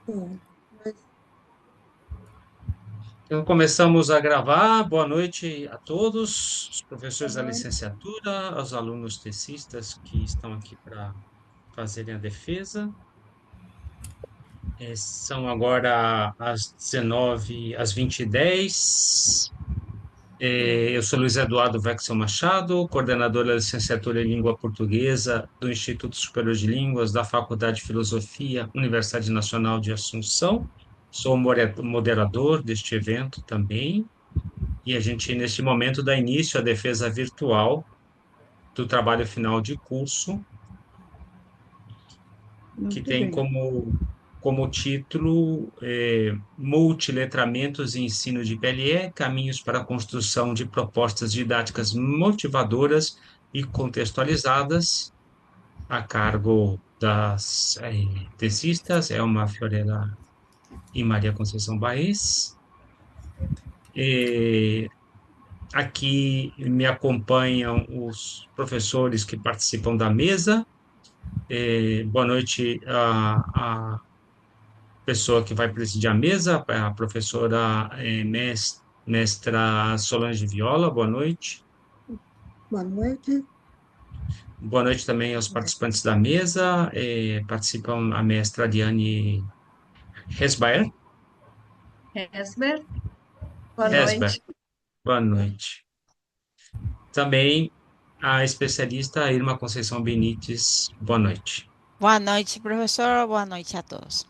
Bom, mas Então, começamos a gravar. Boa noite a todos, os boa professores da noite. licenciatura, aos alunos tecistas que estão aqui para fazerem a defesa. São agora às 19, às 20h10. Eu sou Luiz Eduardo Wexel Machado, coordenador da licenciatura em Língua Portuguesa do Instituto Superior de Línguas da Faculdade de Filosofia, Universidade Nacional de Assunção. Sou moderador deste evento também. E a gente, neste momento, dá início à defesa virtual do trabalho final de curso, que Muito tem bem. como título Multiletramentos e Ensino de PLE, Caminhos para a Construção de Propostas Didáticas Motivadoras e Contextualizadas, a cargo das tessistas Elma Fiorella e Maria Conceição Baez. Eh, Aqui me acompanham os professores que participam da mesa. Boa noite a pessoa que vai presidir a mesa, a professora mestra Solange Viola. Boa noite. Boa noite. Boa noite também aos participantes da mesa. Participam a mestra Diane Hesbaer. Esber, boa Hesber, noite. boa noite. Também a especialista Irma Conceição Benites. Boa noite. Boa noite, professor. Boa noite a todos.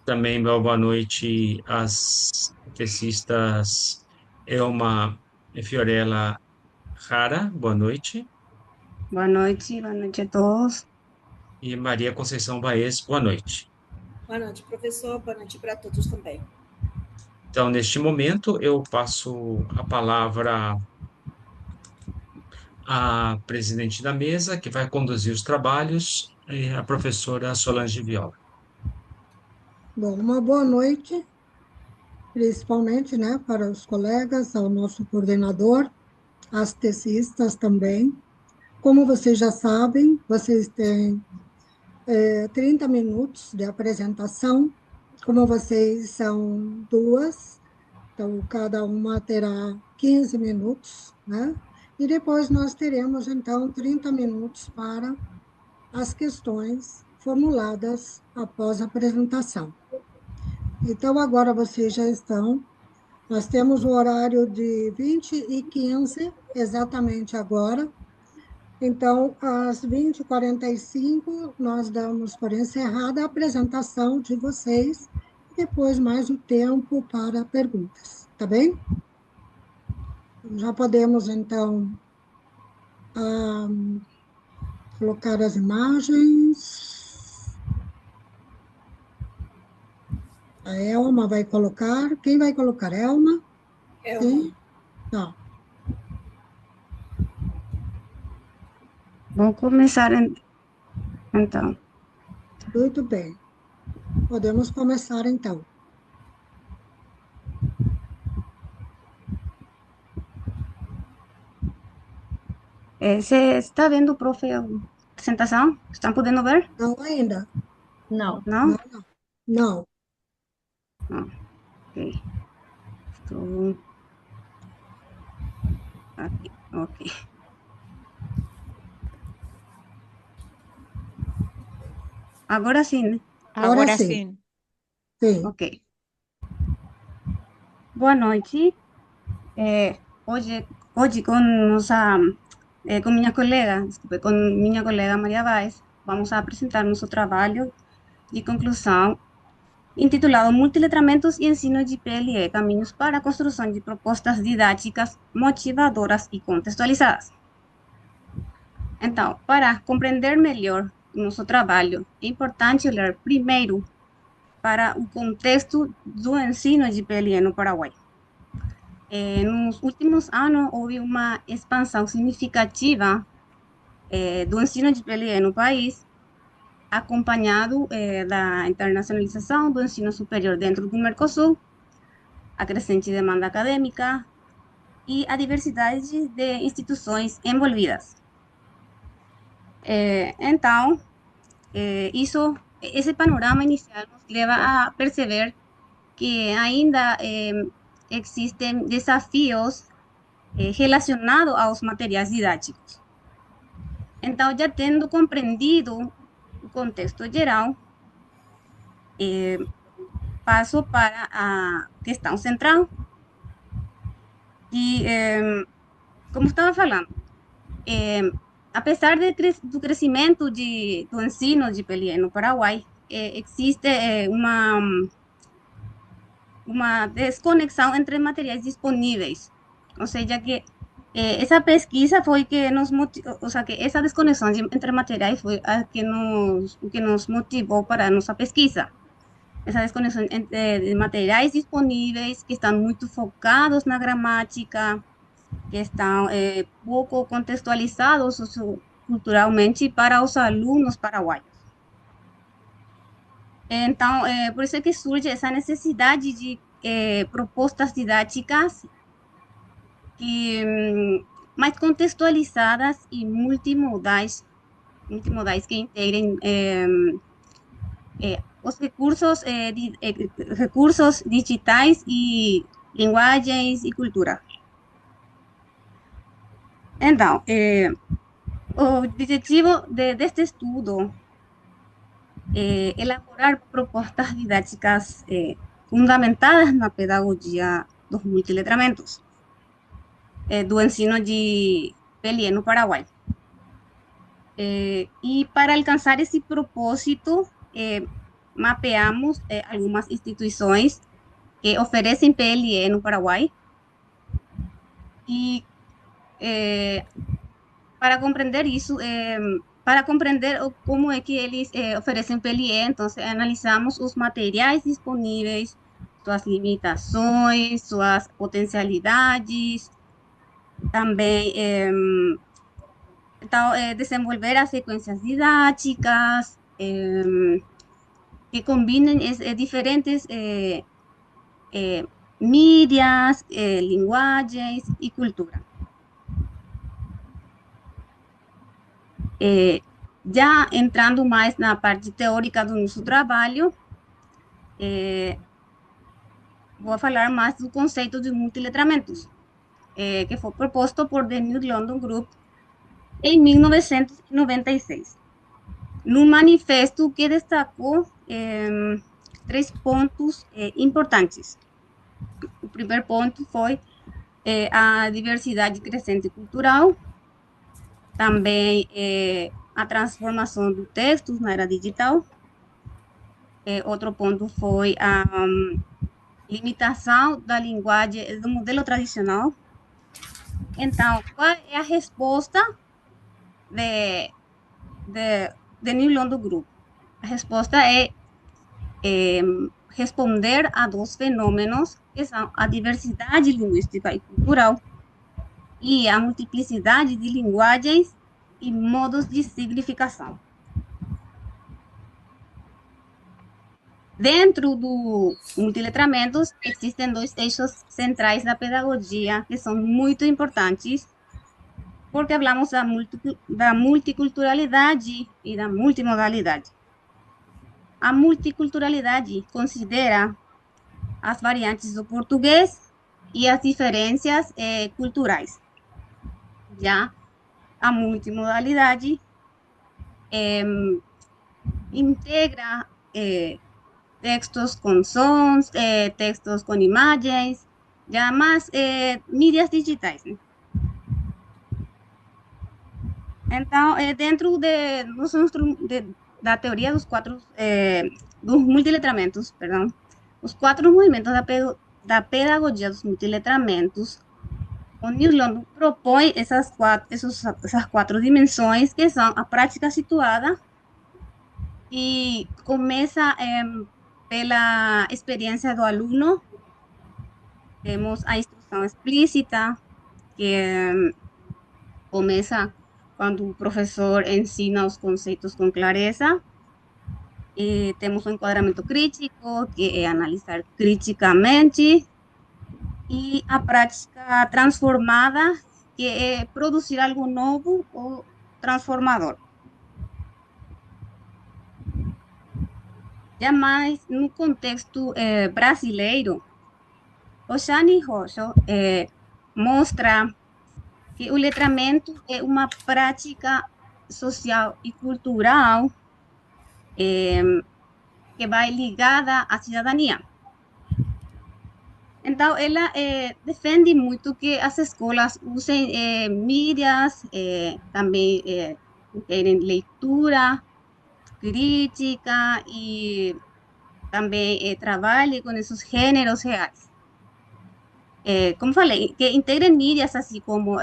Também boa noite às tessistas Elma Fiorella Rara, boa noite, Boa noite a todos. e Maria Conceição Baez, boa noite. Boa noite, professor. Boa noite para todos também. Então, neste momento, eu passo a palavra à presidente da mesa, que vai conduzir os trabalhos, a professora Solange Viola. Bom, uma boa noite, principalmente, né, para os colegas, ao nosso coordenador, às tessistas também. Como vocês já sabem, vocês têm 30 minutos de apresentação. Como vocês são duas, então cada uma terá 15 minutos, né? E depois nós teremos, então, 30 minutos para as questões formuladas após a apresentação. Então, agora vocês já estão. Nós temos o horário de 20h15, exatamente agora. Então, às 20h45, nós damos por encerrada a apresentação de vocês, e depois mais o tempo para perguntas, tá bem? Já podemos, então, ah, colocar as imagens. A Elma vai colocar. Quem vai colocar? Elma? Sim? Tá. Vamos começar então. Muito bem. Podemos começar, então. Você está vendo, profe, a apresentação? Estão podendo ver? Não ainda. Não. Não? Não, não. Não. Não. Ok. Estou aqui. Ok. Agora sim, né? Agora Agora sim. sim. Sim. Ok. Boa noite. Hoje com minha colega, desculpe, com minha colega Maria Vaz, vamos a apresentar nosso trabalho de conclusão intitulado Multiletramentos e Ensino de PLE, Caminhos para a Construção de Propostas Didáticas Motivadoras e Contextualizadas. Então, para compreender melhor o nosso trabalho, é importante olhar primeiro para o contexto do ensino de PLE no Paraguai. Nos últimos anos, houve uma expansão significativa do ensino de PLE no país, acompanhado da internacionalização do ensino superior dentro do Mercosul, a crescente demanda acadêmica e a diversidade de instituições envolvidas. Então, esse panorama inicial nos leva a perceber que ainda existem desafios relacionados aos materiais didáticos. Então, já tendo compreendido o contexto geral, passo para a questão central. E, como estava falando, apesar do crescimento do ensino de PLE no Paraguai, existe uma desconexão entre materiais disponíveis. Ou seja, que essa pesquisa foi que nos motivou, ou seja, que essa desconexão entre materiais foi a que nos motivou para a nossa pesquisa. Essa desconexão entre materiais disponíveis que estão muito focados na gramática, que estão pouco contextualizados socioculturalmente para os alunos paraguaios. Então, por isso é que surge essa necessidade de propostas didáticas mais contextualizadas e multimodais que integrem os recursos digitais e linguagens e cultura. Então, o objetivo deste estudo é elaborar propostas didáticas fundamentadas na pedagogia dos multiletramentos do ensino de PLE no Paraguai. E para alcançar esse propósito, mapeamos algumas instituições que oferecem PLE no Paraguai e para compreender isso, para compreender como é que eles oferecem PLE, então analisamos os materiais disponíveis, suas limitações, suas potencialidades, também então, desenvolver as sequências didáticas que combinem diferentes mídias, linguagens e cultura. Já entrando mais na parte teórica do nosso trabalho, vou falar mais do conceito de multiletramentos, que foi proposto por The New London Group em 1996, num manifesto que destacou 3 pontos importantes. O primeiro ponto foi a diversidade crescente cultural, também a transformação do texto na era digital. Outro ponto foi a limitação da linguagem do modelo tradicional. Então, qual é a resposta de New London Group? A resposta é responder a 2 fenômenos, que são a diversidade linguística e cultural e a multiplicidade de linguagens e modos de significação. Dentro do multiletramentos, existem 2 eixos centrais da pedagogia que são muito importantes, porque falamos da multiculturalidade e da multimodalidade. A multiculturalidade considera as variantes do português e as diferenças culturais. Já a multimodalidade integra textos com sons, textos com imagens, já mais mídias digitais, né? Então, dentro da teoria dos multiletramentos, perdão, os 4 movimentos da pedagogia dos multiletramentos, o New London propõe essas 4 dimensões, que são a prática situada, e começa pela experiência do aluno. Temos a instrução explícita, que começa quando o professor ensina os conceitos com clareza. E temos o enquadramento crítico, que é analisar criticamente, e a prática transformada, que é produzir algo novo ou transformador. Jamais no contexto brasileiro, o Shani Hosho mostra que o letramento é uma prática social e cultural que vai ligada à cidadania. Então, ela defende muito que as escolas usem mídias, também terem leitura crítica e também trabalhe com esses gêneros reais. Como falei, que integrem mídias assim como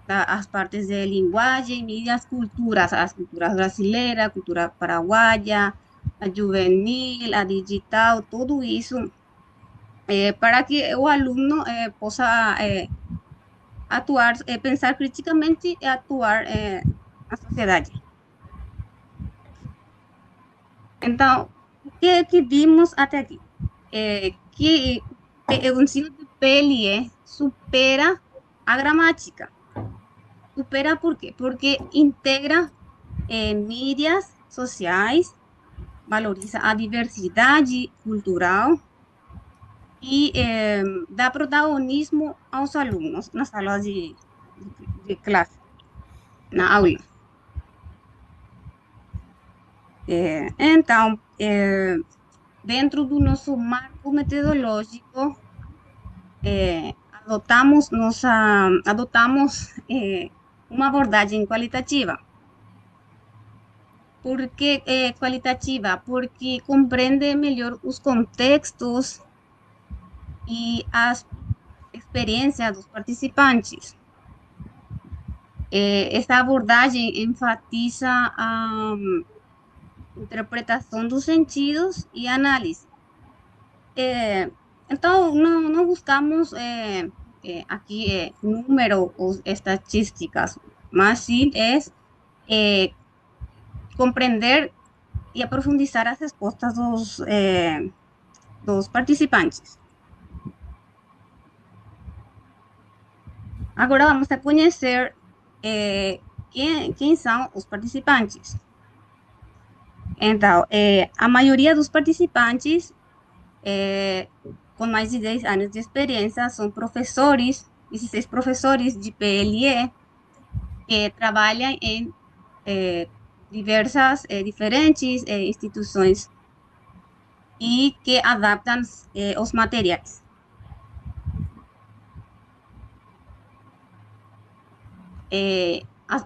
as partes de linguagem, mídias, culturas, as culturas brasileiras, cultura paraguaia, a juvenil, a digital, tudo isso, para que o aluno possa atuar, pensar criticamente e atuar na sociedade. Então, o que vimos até aqui? Que o ensino de PLE supera a gramática. Supera por quê? Porque integra mídias sociais, valoriza a diversidade cultural e dá protagonismo aos alunos na sala de classe, na aula. Então, dentro do nosso marco metodológico, adotamos uma abordagem qualitativa. Por que qualitativa? Porque compreende melhor os contextos e as experiências dos participantes. Esta abordagem enfatiza a interpretação dos sentidos e análise. Então, não buscamos aqui números ou estatísticas, mas sim compreender e aprofundizar as respostas dos participantes. Agora vamos a conhecer quem são os participantes. Então, a maioria dos participantes, com mais de 10 anos de experiência, são professores, 16 professores de PLE, que trabalham em diferentes instituições e que adaptam os materiais.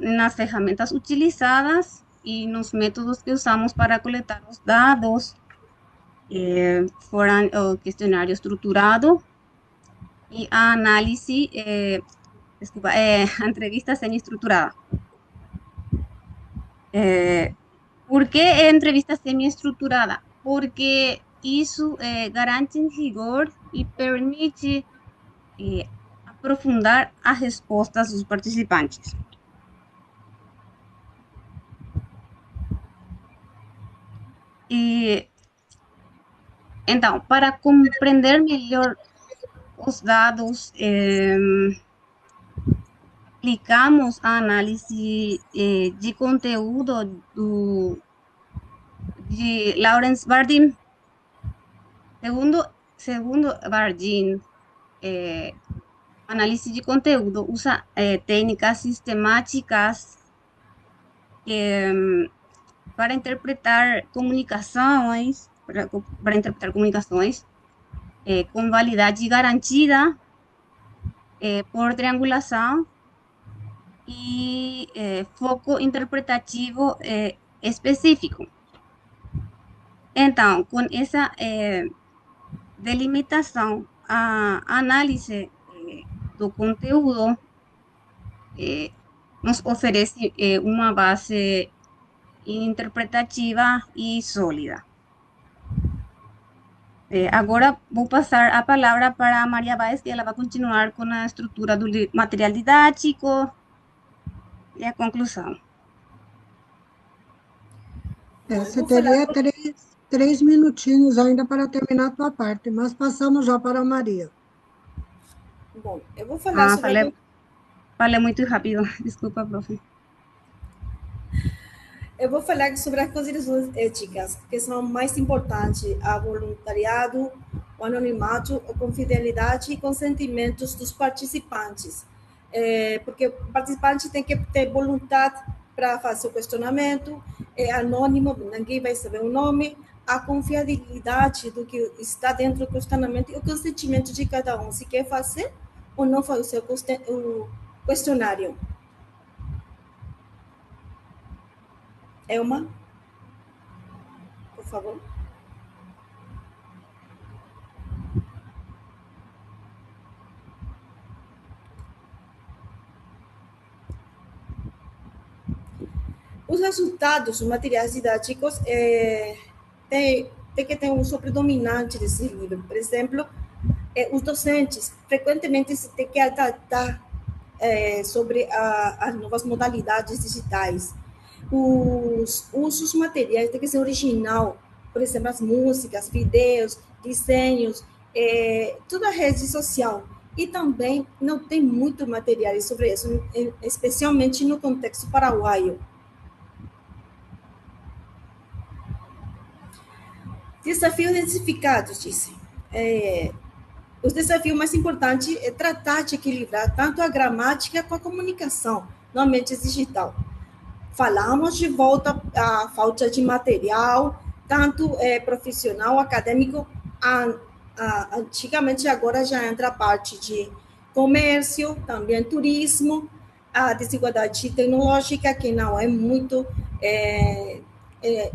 Nas ferramentas utilizadas e nos métodos que usamos para coletar os dados, foram o questionário estruturado e a análise, a entrevista semi-estruturada. ¿Por que entrevista semi-estruturada? Porque isso garante rigor e permite aprofundar as respostas dos participantes. Então, para compreender melhor os dados, aplicamos a análise de conteúdo de Lawrence Bardeen. Segundo Bardeen, análise de conteúdo usa técnicas sistemáticas para interpretar comunicações, com validade garantida por triangulação e foco interpretativo específico. Então, com essa delimitação, a análise do conteúdo nos oferece uma base interpretativa e sólida. Agora vou passar a palavra para a Maria Baez, que ela vai continuar com a estrutura do material didático e a conclusão. Você teria três minutinhos ainda para terminar a tua parte, mas passamos já para a Maria. Bom, eu vou falar sobre... Falei muito rápido, desculpa, profe. Eu vou falar sobre as considerações éticas, que são mais importantes: a voluntariado, o anonimato, a confidencialidade e consentimentos dos participantes. Porque o participante tem que ter vontade para fazer o questionamento, é anônimo, ninguém vai saber o nome, a confiabilidade do que está dentro do questionamento e o consentimento de cada um, se quer fazer ou não fazer o questionário. Elma, por favor. Os resultados, os materiais didáticos, tem que ter um uso predominante desse livro. Por exemplo, os docentes frequentemente se tem que adaptar sobre as novas modalidades digitais. Os usos materiais tem que ser original, por exemplo, as músicas, vídeos, desenhos, toda a rede social. E também não tem muito material sobre isso, especialmente no contexto paraguaio. Desafios identificados, disse. Os desafios mais importantes é tratar de equilibrar tanto a gramática com a comunicação no ambiente digital. Falamos de volta à falta de material, tanto profissional, acadêmico, antigamente agora já entra a parte de comércio, também turismo, a desigualdade tecnológica, que não é muito...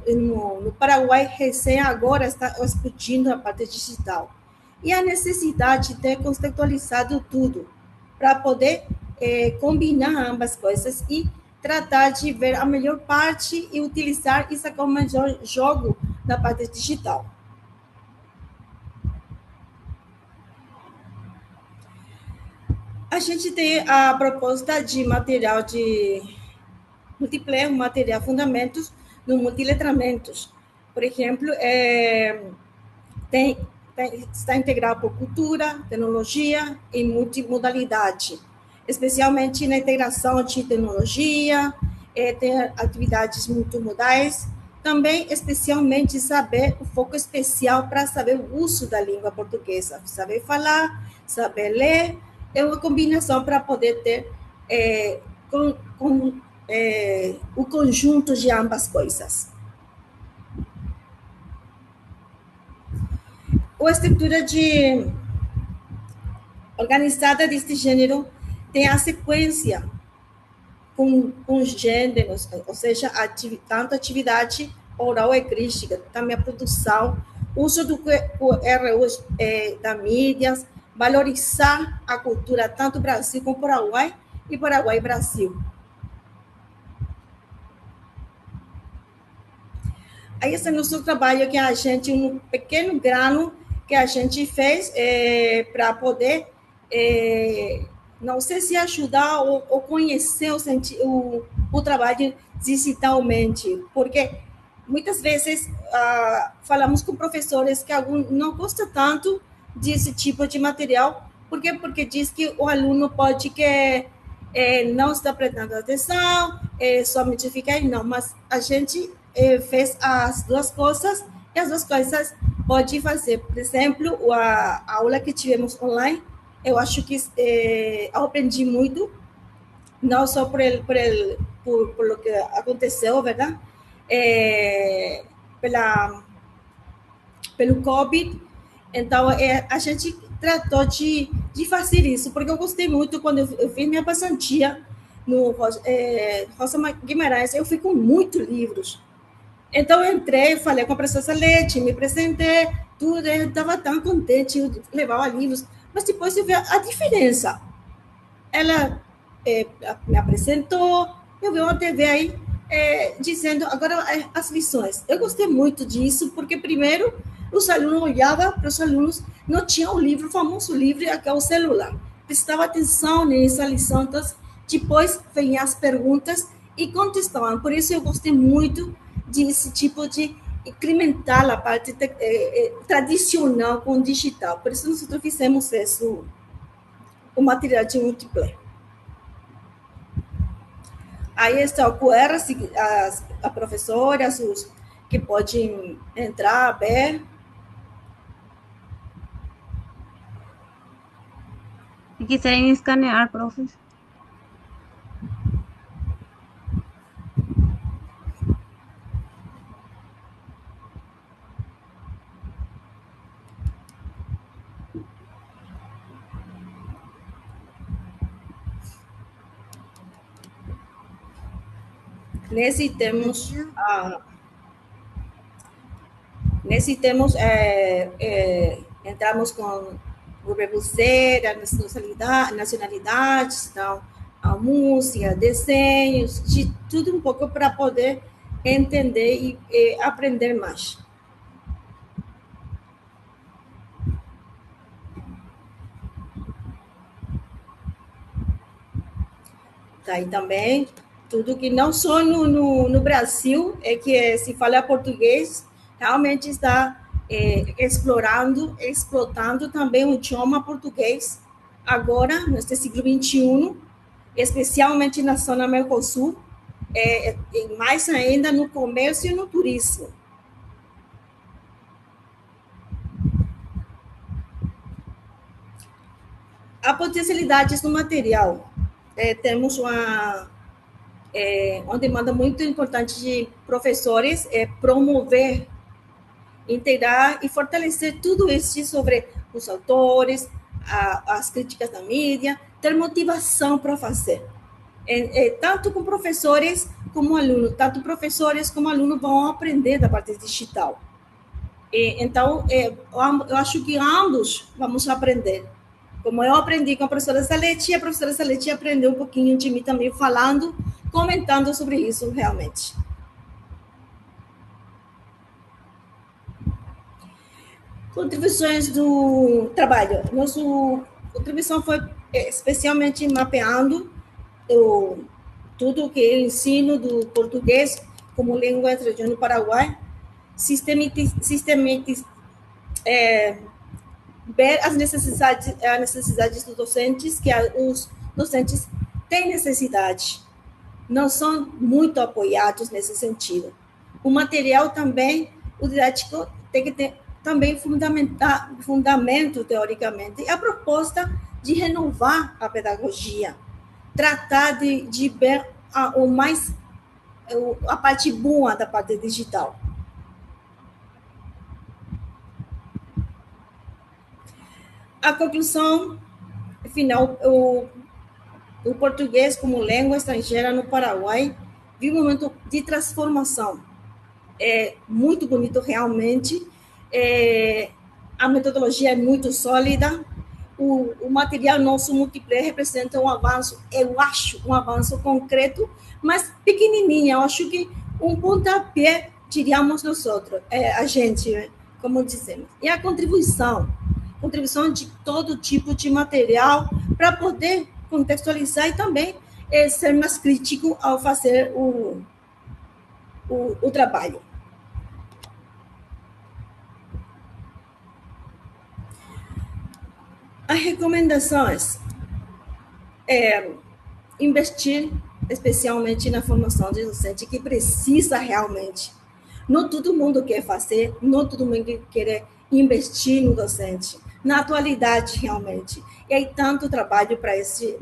no Paraguai, recém agora está explodindo a parte digital. E a necessidade de ter contextualizado tudo, para poder combinar ambas coisas e tratar de ver a melhor parte e utilizar e sacar o melhor jogo da parte digital. A gente tem a proposta de material de multiplayer, material fundamentos no multiletramentos. Por exemplo, está integrado por cultura, tecnologia e multimodalidade, especialmente na integração de tecnologia, tem atividades multimodais, também especialmente saber o foco especial para saber o uso da língua portuguesa, saber falar, saber ler, é uma combinação para poder ter o conjunto de ambas coisas. A estrutura organizada deste gênero tem a sequência com os gêneros, ou seja, tanto a atividade oral e crítica, também a produção, uso do QRU da mídias, valorizar a cultura tanto Brasil como Paraguai e Paraguai e Brasil. Aí esse é o nosso trabalho que a gente, um pequeno grano que a gente fez para poder, não sei se ajudar ou conhecer o trabalho digitalmente, porque muitas vezes falamos com professores que alguns não gostam tanto desse tipo de material, porque diz que o aluno pode que não está prestando atenção, somente fica aí, não, mas a gente fez as duas coisas, e as duas coisas pode fazer. Por exemplo, a aula que tivemos online, eu acho que aprendi muito, não só por o que aconteceu, verdade? Pelo COVID. Então, a gente tratou de fazer isso, porque eu gostei muito quando eu fiz minha passantia no Rosa Guimarães, eu fui com muitos livros. Então, eu entrei, falei com a professora Salete, me apresentei, tudo, eu estava tão contente, eu levava livros, mas depois eu vi a diferença. Ela me apresentou, eu vi uma TV aí dizendo agora as lições. Eu gostei muito disso, porque primeiro os alunos olhavam para os alunos, não tinha o livro, o famoso livro, que é o celular. Prestava atenção nessa lição, então, depois vinham as perguntas e contestavam. Por isso eu gostei muito desse tipo de incrementar a parte tradicional com o digital. Por isso nós fizemos isso, o material de multiplayer. Aí está o QR, a professora, os que podem entrar, ver. Si quieren escanear, profes. Entramos com o verbo ser, a nacionalidade, então, a música, desenhos, de tudo um pouco para poder entender e aprender mais. Tá, e também tudo que não só no Brasil é que se fala português, realmente está explotando também o idioma português agora, neste século XXI, especialmente na zona Mercosul, e mais ainda no comércio e no turismo. Há potencialidades no material. Temos uma demanda muito importante de professores promover, integrar e fortalecer tudo isso sobre os autores, as críticas da mídia, ter motivação para fazer. Tanto com professores como alunos, tanto professores como alunos vão aprender da parte digital. Então, eu acho que ambos vamos aprender. Como eu aprendi com a professora Salete aprendeu um pouquinho de mim também falando, comentando sobre isso realmente. Contribuições do trabalho. Nossa contribuição foi especialmente mapeando tudo que é o ensino do português como língua estrangeira no Paraguai, ver as necessidades dos docentes, que os docentes têm necessidade, não são muito apoiados nesse sentido. O material também, o didático tem que ter também fundamento teoricamente, e a proposta de renovar a pedagogia, tratar de ver a parte boa da parte digital. A conclusão final, o português como língua estrangeira no Paraguai vive um momento de transformação. É muito bonito, realmente. A metodologia é muito sólida. O material nosso multiplayer representa um avanço, eu acho, um avanço concreto, mas pequenininho. Eu acho que um pontapé, diríamos nós outros, a gente, como dizemos. E a contribuição de todo tipo de material para poder contextualizar e também ser mais crítico ao fazer o trabalho. As recomendações investir especialmente na formação de docente, que precisa realmente. Não todo mundo quer fazer, não todo mundo quer investir no docente. Na atualidade, realmente. E aí, tanto trabalho para esse.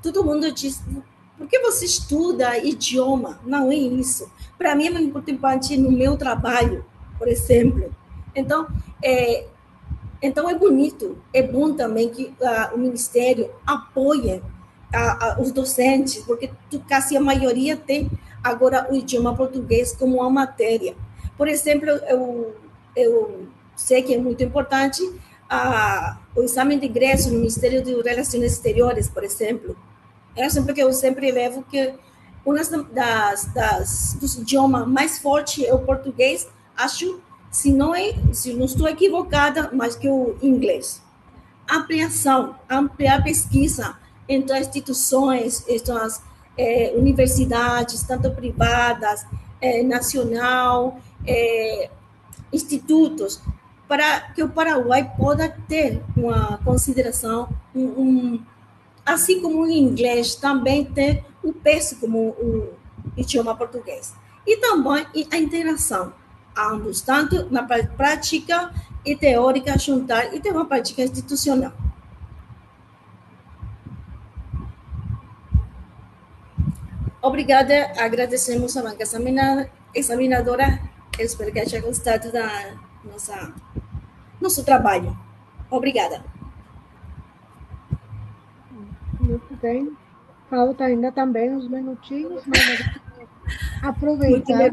Todo mundo diz, por que você estuda idioma? Não é isso. Para mim, é muito importante no meu trabalho, por exemplo. Então, é bonito, é bom também que o Ministério apoie os docentes, porque quase a maioria tem agora o idioma português como uma matéria. Por exemplo, eu sei que é muito importante o exame de ingresso no Ministério de Relações Exteriores, por exemplo. É um exemplo que eu sempre levo, que um dos idiomas mais fortes é o português, acho, se não estou equivocada, mais que o inglês. Ampliar pesquisa entre as instituições, entre as universidades, tanto privadas, nacional, institutos, para que o Paraguai possa ter uma consideração, assim como o inglês também ter o peso como o idioma português. E também a integração, ambos, tanto na prática e teórica, juntar, e ter uma prática institucional. Obrigada, agradecemos a banca examinadora. Eu espero que haja gostado da nosso trabalho. Obrigada. Muito bem. Falta ainda também uns minutinhos, mas a gente vai aproveitar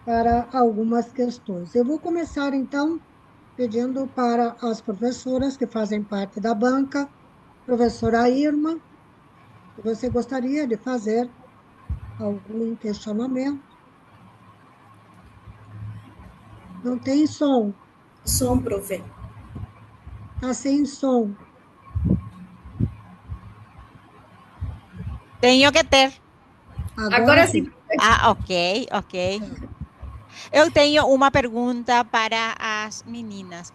para algumas questões. Eu vou começar, então, pedindo para as professoras que fazem parte da banca, professora Irma, se você gostaria de fazer algum questionamento. Não tem som. Som, profe. Está sem som. Tenho que ter. Agora sim. Ah, ok. Eu tenho uma pergunta para as meninas.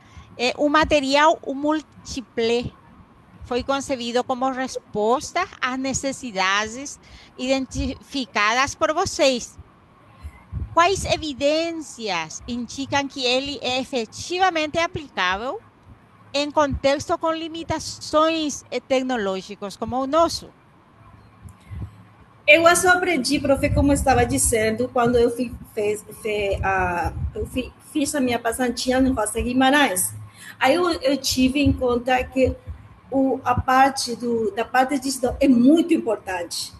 O material múltiple foi concebido como resposta às necessidades identificadas por vocês. Quais evidências indicam que ele é efetivamente aplicável em contexto com limitações tecnológicas como o nosso? Eu só aprendi, profe, como eu estava dizendo, quando eu fiz a minha passantia no Rosa Guimarães. Aí eu tive em conta que a parte da parte digital é muito importante.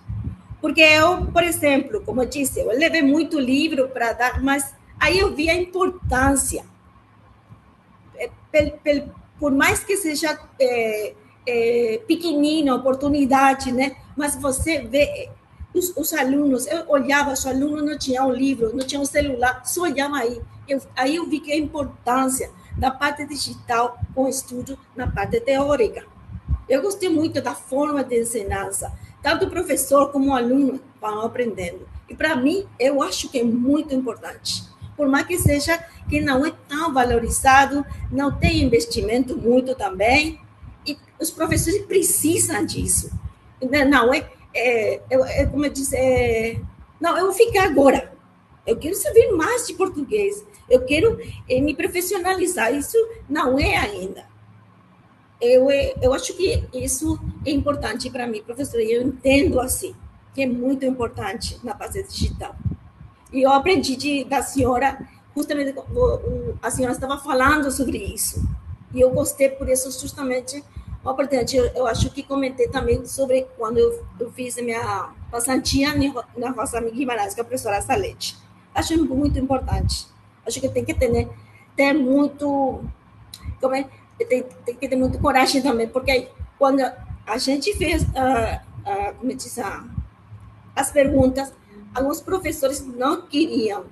Porque eu, por exemplo, como eu disse, eu levei muito livro para dar, mas aí eu vi a importância. Por mais que seja pequenina a oportunidade, né? Mas você vê os alunos, eu olhava, os alunos não tinham um livro, não tinham um celular, só olhava aí. Aí eu vi que a importância da parte digital com o estudo na parte teórica. Eu gostei muito da forma de ensinança, tanto o professor como o aluno vão aprendendo. E para mim, eu acho que é muito importante. Por mais que seja que não é tão valorizado, não tem investimento muito também, e os professores precisam disso. Não como eu disse, não, eu vou ficar agora. Eu quero saber mais de português. Eu quero me profissionalizar. Isso não é ainda. Eu acho que isso é importante para mim, professora. Eu entendo assim, que é muito importante na parte digital. E eu aprendi da senhora, justamente, a senhora estava falando sobre isso. E eu gostei por isso, justamente, uma oportunidade. Eu acho que comentei também sobre quando eu fiz a minha passantia na Rosa Guimarães, com a professora Salete. Acho muito importante. Acho que tem que ter muito... Tem que ter muita coragem também, porque quando a gente fez como eu disse, as perguntas, alguns professores não queriam.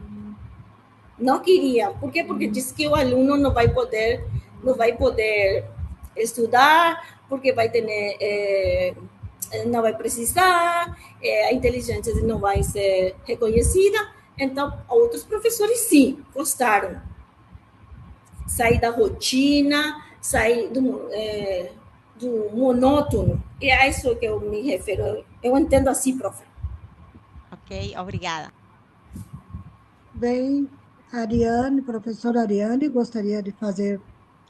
Por quê? Porque diz que o aluno não vai poder estudar, porque não vai precisar, a inteligência não vai ser reconhecida. Então, outros professores, sim, gostaram. Sair da rotina, sair do monótono. E é isso que eu me refiro. Eu entendo assim, prof. Ok, obrigada. Bem, Ariane, professora Ariane, gostaria de fazer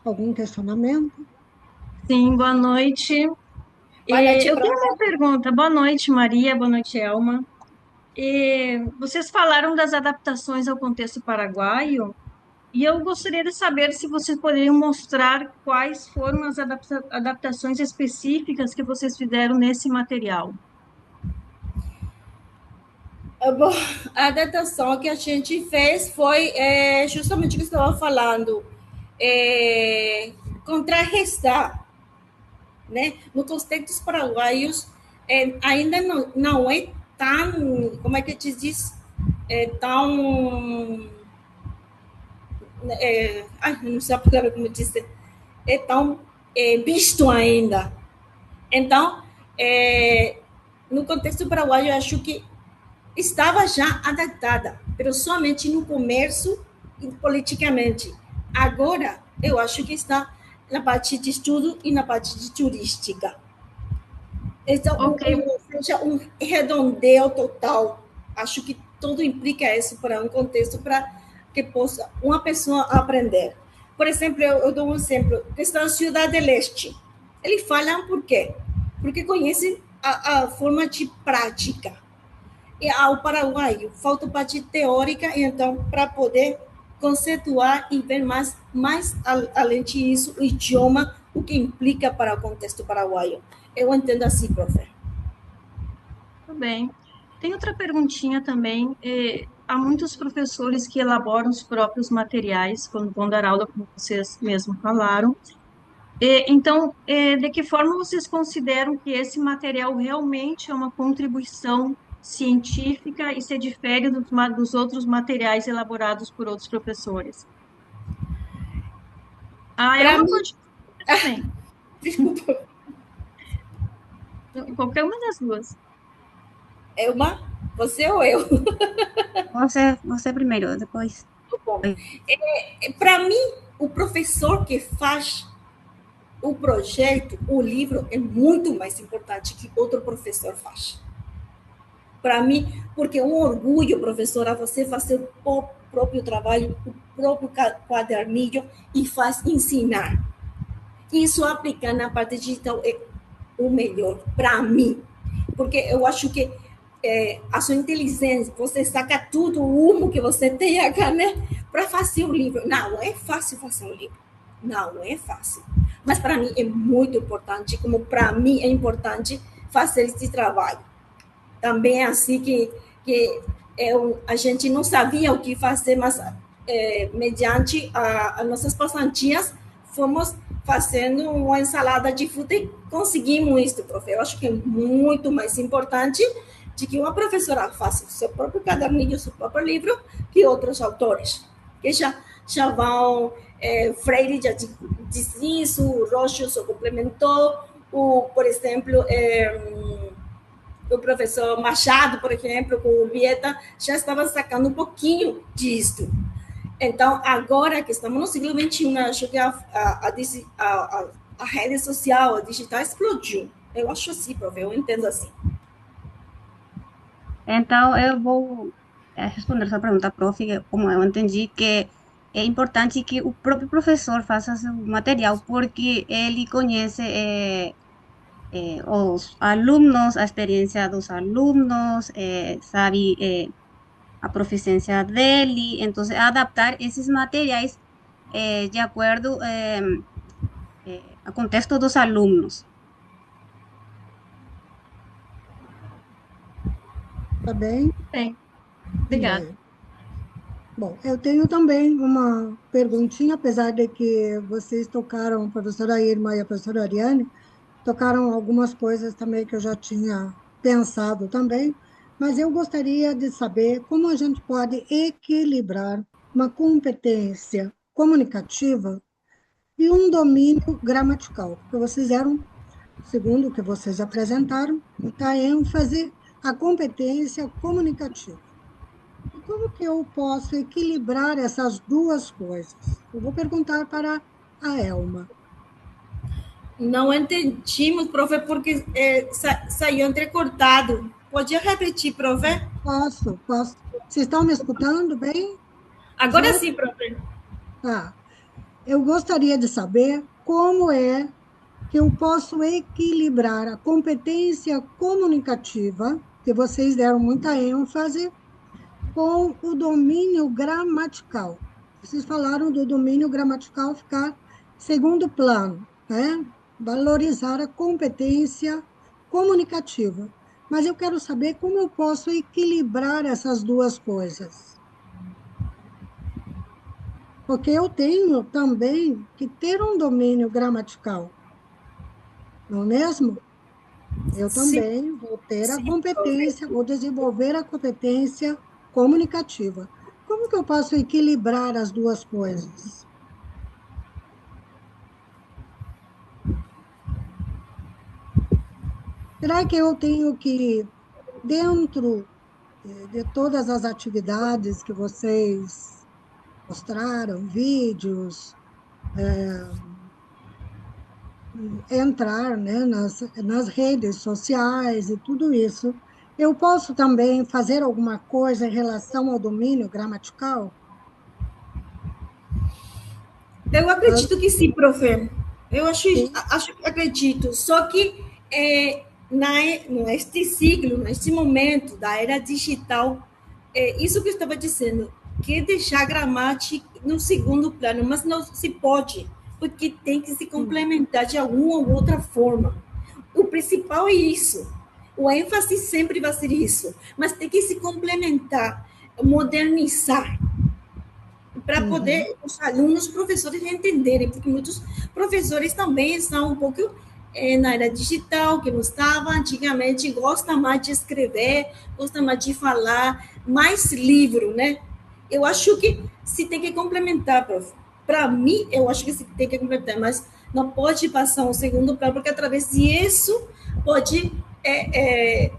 algum questionamento? Sim, boa noite. Boa noite, eu tenho uma pergunta. Boa noite, Maria. Boa noite, Elma. Vocês falaram das adaptações ao contexto paraguaio, e eu gostaria de saber se vocês poderiam mostrar quais foram as adaptações específicas que vocês fizeram nesse material. Bom, a adaptação que a gente fez foi justamente o que eu estava falando, contrarrestar, né? No contexto dos paraguaios, ainda não é tão, como é que te diz, tão, não sei a palavra como dizer, é tão visto ainda. Então, no contexto paraguaio, eu acho que estava já adaptada, mas somente no comércio e politicamente. Agora, eu acho que está na parte de estudo e na parte de turística. Então, Ok. ou seja, um redondeo total. Acho que tudo implica isso para um contexto para que possa uma pessoa aprender. Por exemplo, eu dou um exemplo. Questão da Cidade do Leste. Eles falam por quê? Porque conhecem a forma de prática. E ao paraguaio falta parte teórica, então, para poder conceituar e ver mais além disso, o idioma, o que implica para o contexto paraguaio. Eu entendo assim, profe. Tudo bem. Tem outra perguntinha também. Há muitos professores que elaboram os próprios materiais quando vão dar aula, como vocês mesmos falaram. Então, de que forma vocês consideram que esse material realmente é uma contribuição científica e se difere dos outros materiais elaborados por outros professores? A Para Elma mim, pode também, desculpa, qualquer uma das duas. Elma, você ou eu? Você primeiro, depois. Bom, para mim, o professor que faz o projeto, o livro, é muito mais importante que outro professor faz. Para mim, porque é um orgulho, professora, você fazer o próprio trabalho, o próprio quadernilho e faz ensinar. Isso aplicar na parte digital é o melhor para mim, porque eu acho que a sua inteligência, você saca tudo o humo que você tem aqui, né, para fazer um livro. Não é fácil fazer um livro, não é fácil. Mas para mim é muito importante, como para mim é importante fazer esse trabalho. Também é assim que a gente não sabia o que fazer, mas mediante as nossas passantias, fomos fazendo uma ensalada de fruta e conseguimos isso, profe. Eu acho que é muito mais importante de que uma professora faça o seu próprio caderninho, o seu próprio livro, que outros autores, que já vão... Freire já disse isso, o Rocha só complementou, por exemplo... o professor Machado, por exemplo, com o Vieta, já estava sacando um pouquinho disso. Então, agora que estamos no século XXI, acho que a rede social, a digital explodiu. Eu acho assim, profe, eu entendo assim. Então, eu vou responder essa pergunta, prof, como eu entendi, que é importante que o próprio professor faça seu material, porque ele conhece os alunos, a experiência dos alunos, sabe a proficiência dele, então, adaptar esses materiais de acordo ao contexto dos alunos. Tá bem? Bem, obrigada. Bom, eu tenho também uma perguntinha, apesar de que vocês tocaram, a professora Irma e a professora Ariane, tocaram algumas coisas também que eu já tinha pensado também, mas eu gostaria de saber como a gente pode equilibrar uma competência comunicativa e um domínio gramatical, porque vocês eram, segundo o que vocês apresentaram, muita ênfase à competência comunicativa. E como que eu posso equilibrar essas duas coisas? Eu vou perguntar para a Elma. Não entendimos, profe, porque saiu entrecortado. Podia repetir, profe? Posso. Vocês estão me escutando bem? Agora sim, profe. Tá. Eu gostaria de saber como é que eu posso equilibrar a competência comunicativa, que vocês deram muita ênfase, com o domínio gramatical. Vocês falaram do domínio gramatical ficar segundo plano, né? Valorizar a competência comunicativa. Mas eu quero saber como eu posso equilibrar essas duas coisas. Porque eu tenho também que ter um domínio gramatical, não é mesmo? Eu também vou ter a competência, vou desenvolver a competência comunicativa. Como que eu posso equilibrar as duas coisas? Será que eu tenho que, dentro de todas as atividades que vocês mostraram, vídeos, entrar, né, nas redes sociais e tudo isso. Eu posso também fazer alguma coisa em relação ao domínio gramatical? Eu acredito que sim, profe. Eu Sim. acredito. Só que neste ciclo, neste momento da era digital, isso que eu estava dizendo, que deixar a gramática no segundo plano, mas não se pode, porque tem que se complementar de alguma ou outra forma. O principal é isso. O ênfase sempre vai ser isso, mas tem que se complementar, modernizar, para poder os alunos, os professores entenderem, porque muitos professores também estão um pouco na era digital, que não estava antigamente, gosta mais de escrever, gosta mais de falar, mais livro, né? Eu acho que se tem que complementar, prof. Para mim, eu acho que se tem que complementar, mas não pode passar um segundo plano, porque através disso pode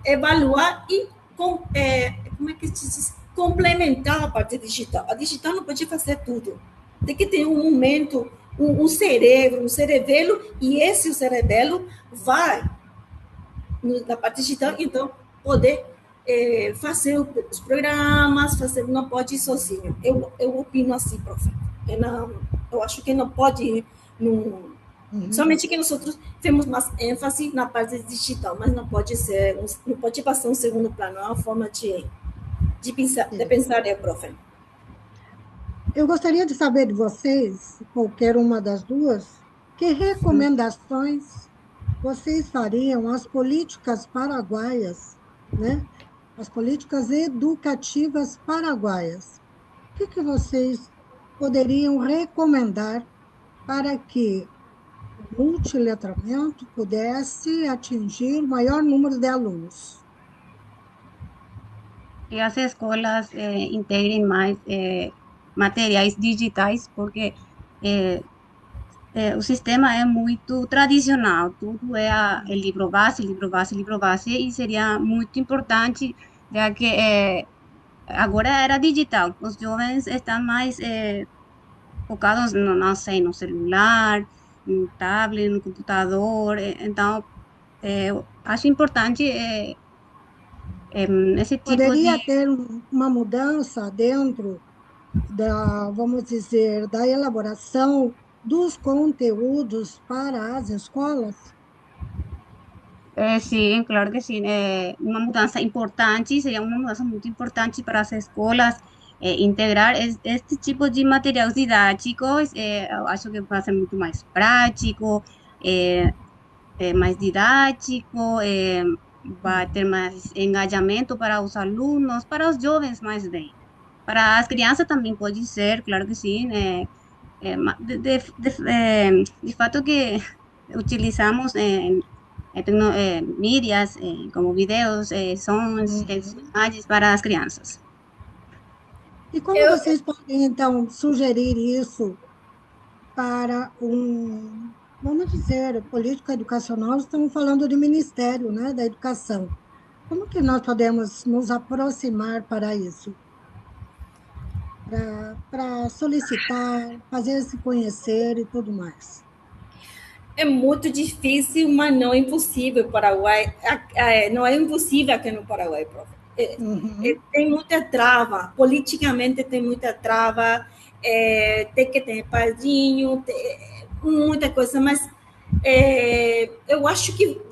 evaluar e como é que se diz? Complementar a parte digital. A digital não pode fazer tudo. Tem que ter um momento, um cerebro, um cerebelo, e esse cerebelo vai na parte digital, então, poder fazer os programas, não pode ir sozinho. Eu opino assim, prof. Eu acho que não pode ir somente que nós temos mais ênfase na parte digital, mas não pode passar um segundo plano, é uma forma de pensar, prof. Eu gostaria de saber de vocês, qualquer uma das duas, que recomendações vocês fariam às políticas paraguaias, né? As políticas educativas paraguaias. O que vocês poderiam recomendar para que o multiletramento pudesse atingir o maior número de alunos? Que as escolas integrem mais materiais digitais, porque o sistema é muito tradicional, tudo é livro base, livro base, livro base, e seria muito importante, já que agora era digital, os jovens estão mais focados, não sei, no celular, no tablet, no computador, então acho importante esse tipo Poderia de... ter uma mudança dentro vamos dizer, da elaboração dos conteúdos para as escolas? Sí, claro que sí. Una mudanza importante, sería una mudanza muy importante para las escuelas integrar este tipo de materiais didáticos. Acho que va a ser mucho más práctico, más didático, va a tener más engajamento para los alumnos, para los jóvenes más bien. Para las crianças también puede ser, claro que sí. De fato que utilizamos mídias como videos, sons, imagens para as crianças. E como vocês podem, então, sugerir isso para vamos dizer, política educacional? Estamos falando do Ministério, né, da Educação. Como que nós podemos nos aproximar para isso? Para solicitar, fazer se conhecer e tudo mais. É muito difícil, mas não é impossível. Paraguai não é impossível aqui no Paraguai, prof. Tem muita trava, politicamente tem muita trava, tem que ter padrinho, muita coisa, mas eu acho que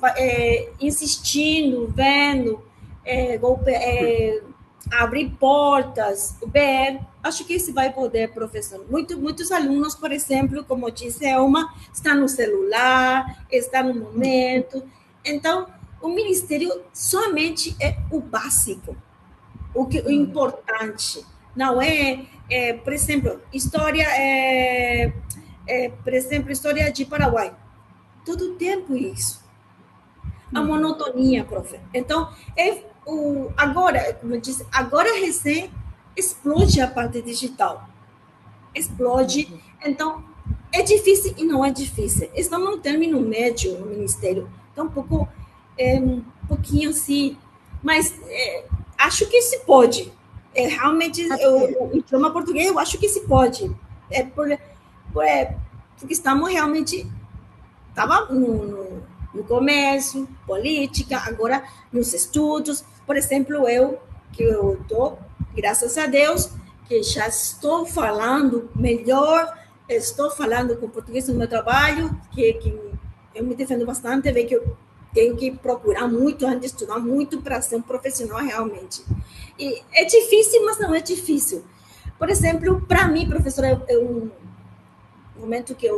insistindo, vendo, abrir portas, ver, acho que isso vai poder, professor. Muitos alunos, por exemplo, como disse Elma, estão no celular, estão no momento. Então, o Ministério somente é o básico, o importante. Não por exemplo, história de Paraguai. Todo tempo isso. A monotonia, prof. Então, agora, como eu disse, agora recém explode a parte digital. Explode. Então, é difícil e não é difícil. Estamos no término médio no Ministério. Então, um pouquinho assim, mas acho que se pode. Realmente, o idioma português, eu acho que se pode. Porque estamos realmente estava no comércio, política, agora nos estudos. Por exemplo, que eu estou, graças a Deus, que já estou falando melhor, estou falando com português no meu trabalho, que eu me defendo bastante, ver que eu tenho que procurar muito, antes de estudar muito para ser um profissional realmente. E é difícil, mas não é difícil. Por exemplo, para mim, professora, é um momento que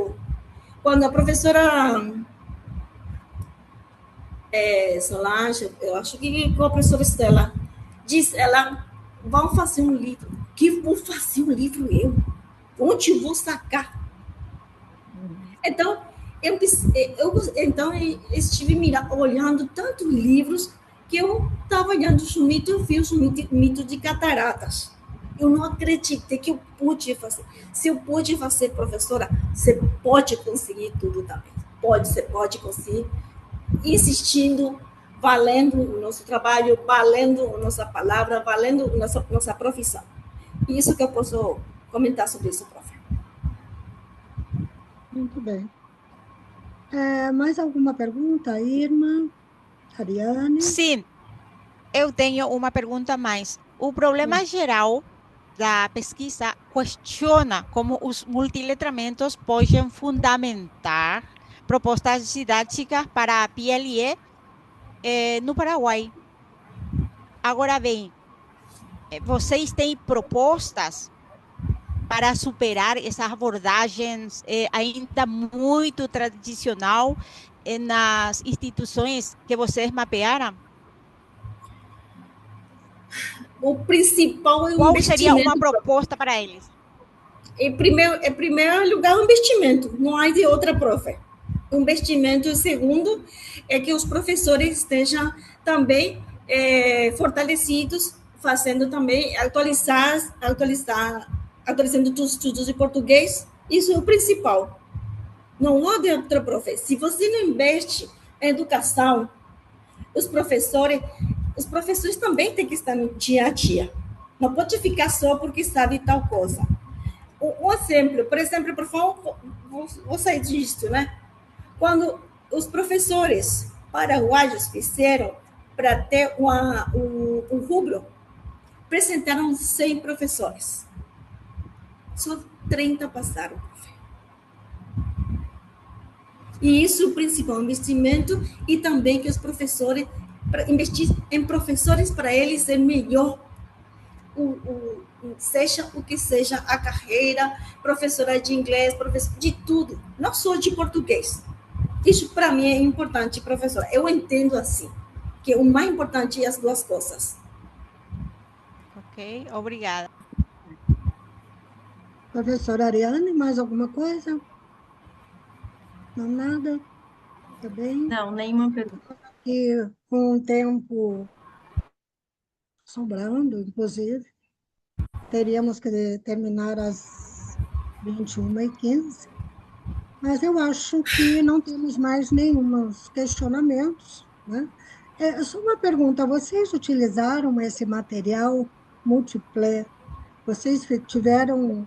quando a professora Solange, eu acho que com a professora Estela, diz, ela, vão fazer um livro. Que vou fazer um livro eu? Onde vou sacar? Então, eu estive olhando tantos livros que eu estava olhando os mitos, eu vi os mitos de cataratas. Eu não acreditei que eu pude fazer. Se eu pude fazer, professora, você pode conseguir tudo também. Você pode conseguir, insistindo, valendo o nosso trabalho, valendo a nossa palavra, valendo nossa profissão. Isso que eu posso comentar sobre isso, prof. Muito bem. Mais alguma pergunta, Irma? Ariane? Sim, eu tenho uma pergunta mais. O problema geral da pesquisa questiona como os multiletramentos podem fundamentar propostas didáticas para a PLE no Paraguai. Agora bem, vocês têm propostas para superar essas abordagens ainda muito tradicional nas instituições que vocês mapearam? O principal é o Qual investimento. seria uma proposta para eles? Em primeiro lugar, o investimento. Não há de outra, prof. O investimento. E segundo, é que os professores estejam também fortalecidos, fazendo também, atualizando os estudos de português. Isso é o principal. Não há de outra, prof. Se você não investe em educação, os professores também têm que estar no dia a dia. Não pode ficar só porque sabe tal coisa. Um exemplo, por exemplo, por favor, vou sair disso, né? Quando os professores paraguaios fizeram para ter um rubro, apresentaram 100 professores. Só 30 passaram. E isso, o principal investimento, e também que os professores, para investir em professores para eles ser melhor, seja o que seja a carreira, professora de inglês, professor de tudo, não só de português. Isso para mim é importante, professora. Eu entendo assim, que o mais importante é as duas coisas. Ok, obrigada. Professora Ariane, mais alguma coisa? Não, nada? Tá bem? Não, nenhuma pergunta. E com o tempo sobrando, inclusive, teríamos que terminar às 21h15, mas eu acho que não temos mais nenhum questionamentos, né? Só uma pergunta, vocês utilizaram esse material múltiple? Vocês tiveram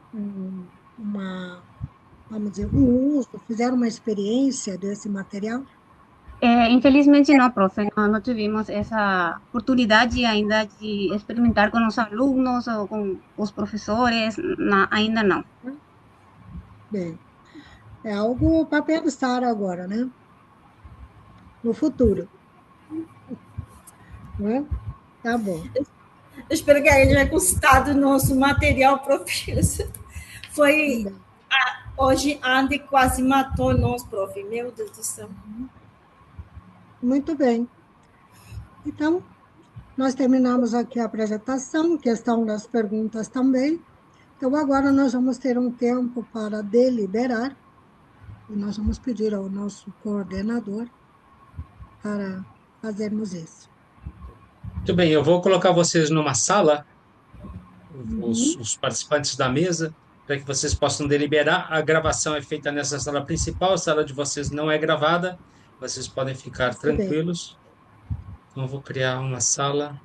vamos dizer, um uso, fizeram uma experiência desse material? Infelizmente não, profe, não tivemos essa oportunidade ainda de experimentar com os alunos ou com os professores, ainda não. Bem, é algo para pensar agora, né? No futuro. Né? Tá bom. Eu espero que a ele tenha gostado do nosso material, professor. Hoje, a Andy quase matou nós, prof. Meu Deus do céu. Muito bem. Então, nós terminamos aqui a apresentação, questão das perguntas também. Então, agora nós vamos ter um tempo para deliberar, e nós vamos pedir ao nosso coordenador para fazermos isso. Muito bem, eu vou colocar vocês numa sala, os participantes da mesa, para que vocês possam deliberar. A gravação é feita nessa sala principal, a sala de vocês não é gravada, vocês podem ficar tranquilos. Então, eu vou criar uma sala.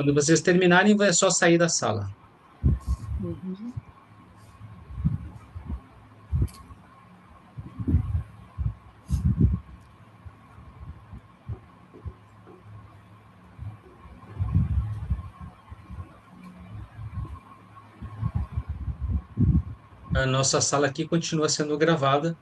Quando vocês terminarem, é só sair da sala. Uhum. A nossa sala aqui continua sendo gravada.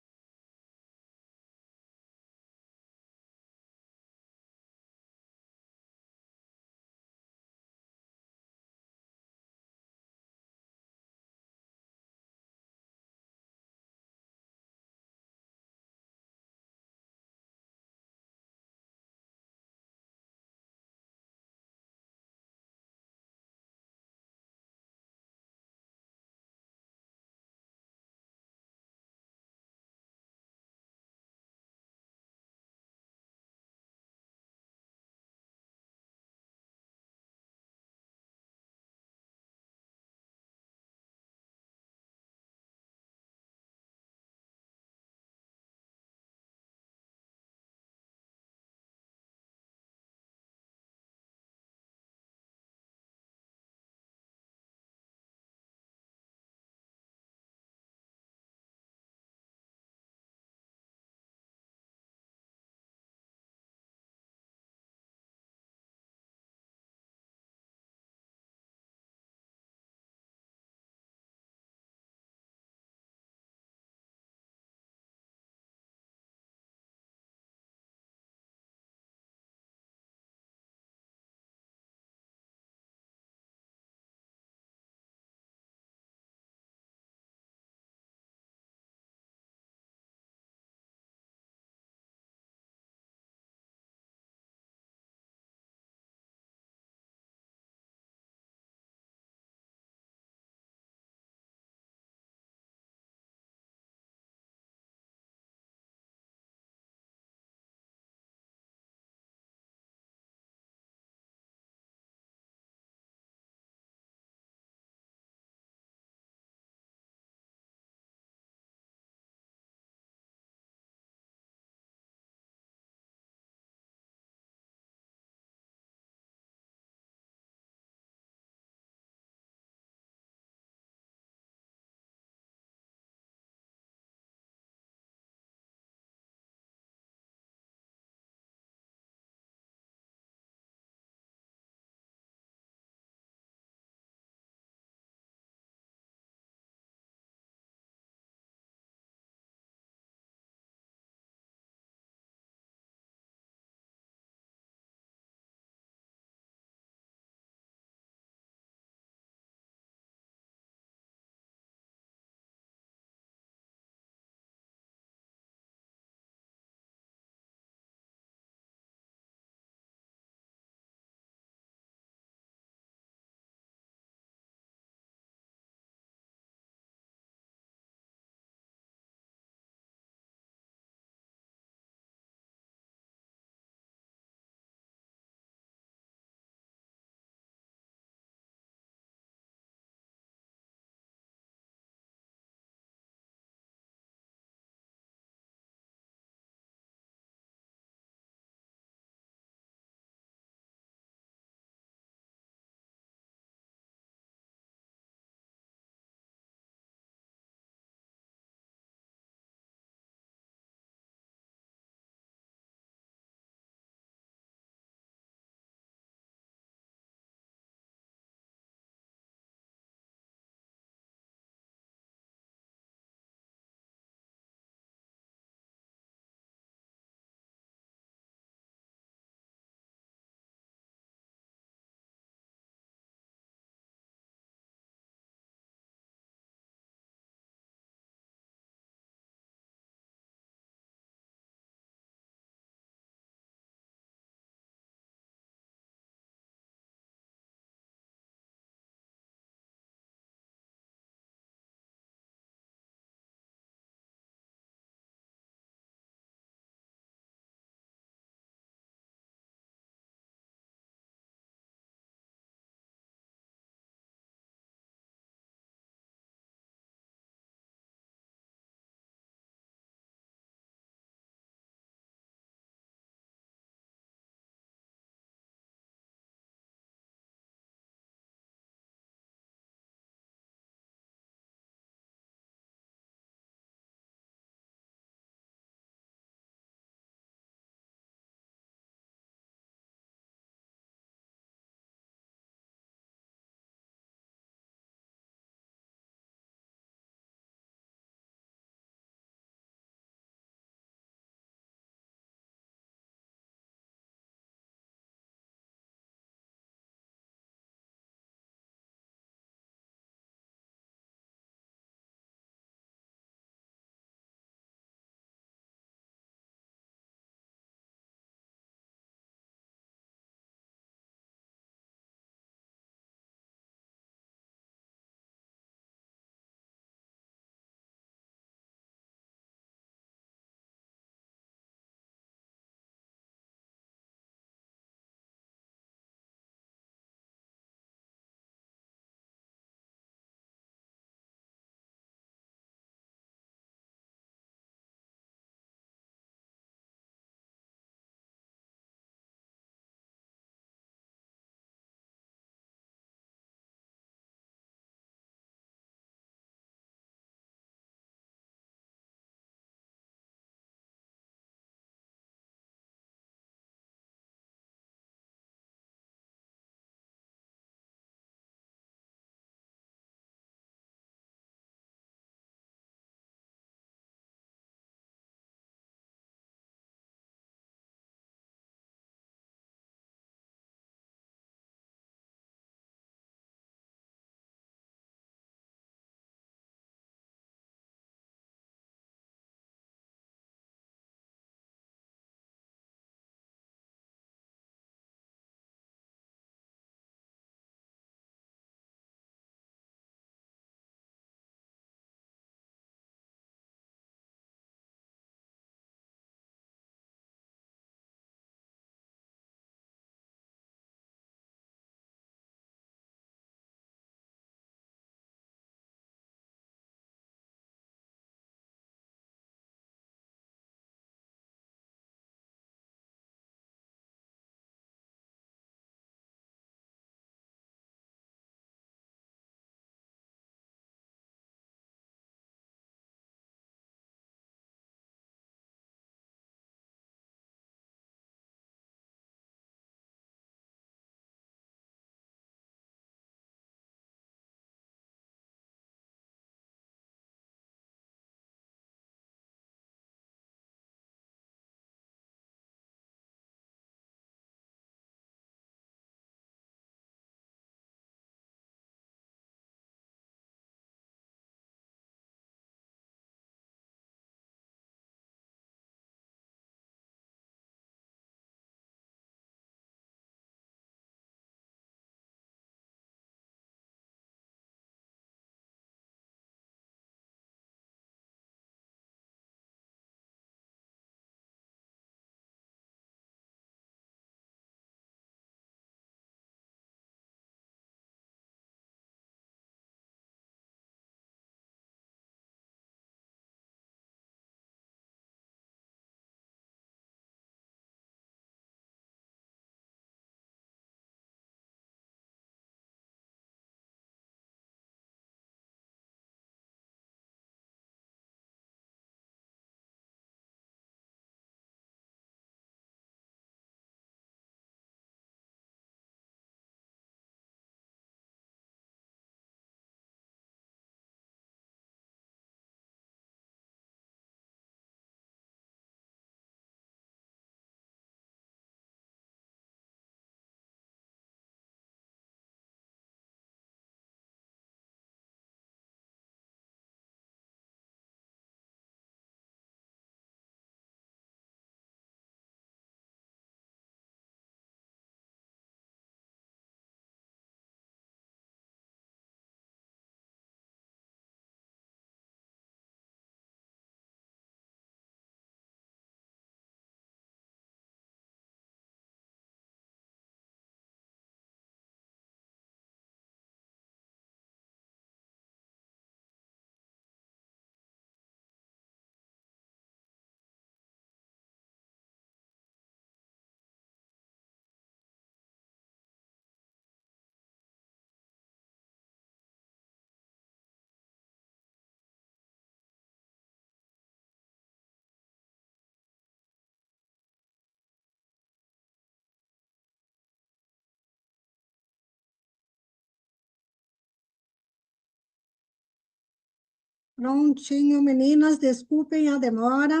Prontinho, meninas, desculpem a demora.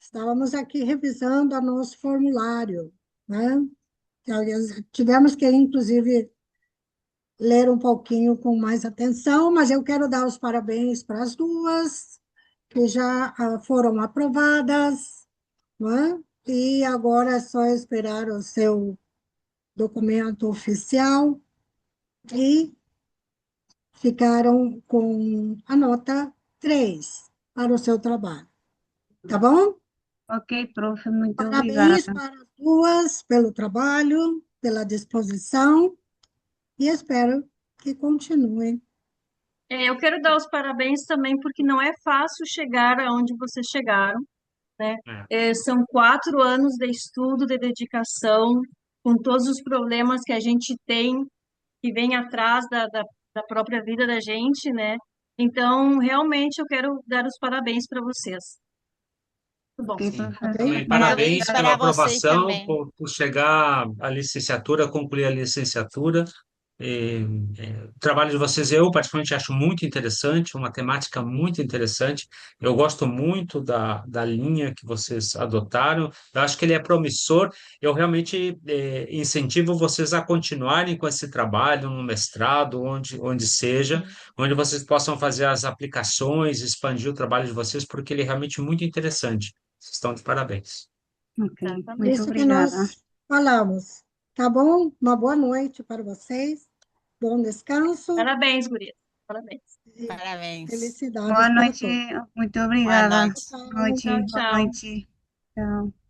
Estávamos aqui revisando o nosso formulário, né? Tivemos que, inclusive, ler um pouquinho com mais atenção, mas eu quero dar os parabéns para as duas, que já foram aprovadas, né? E agora é só esperar o seu documento oficial e ficaram com a nota 3 para o seu trabalho, tá bom? Ok, profe, muito Parabéns obrigada. para as duas pelo trabalho, pela disposição e espero que continuem. Eu quero dar os parabéns também, porque não é fácil chegar aonde vocês chegaram, né? São 4 anos de estudo, de dedicação, com todos os problemas que a gente tem, que vem atrás da própria vida da gente, né? Então, realmente, eu quero dar os parabéns para vocês. Muito bom. Ok, Sim. professor. Também Parabéns parabéns pela para vocês aprovação, também. por chegar à licenciatura, concluir a licenciatura. O trabalho de vocês, eu particularmente acho muito interessante, uma temática muito interessante. Eu gosto muito da linha que vocês adotaram. Eu acho que ele é promissor. Eu realmente incentivo vocês a continuarem com esse trabalho no mestrado, onde seja, onde vocês possam fazer as aplicações, expandir o trabalho de vocês, porque ele é realmente muito interessante. Vocês estão de parabéns. Ok, Exatamente. muito Isso que obrigada. nós falamos, tá bom? Uma boa noite para vocês, bom descanso Parabéns, guria. Parabéns. e Parabéns. felicidades Boa para noite, todos. muito Boa obrigada. noite. Tchau. Boa noite, Tchau, boa tchau. noite. Tchau.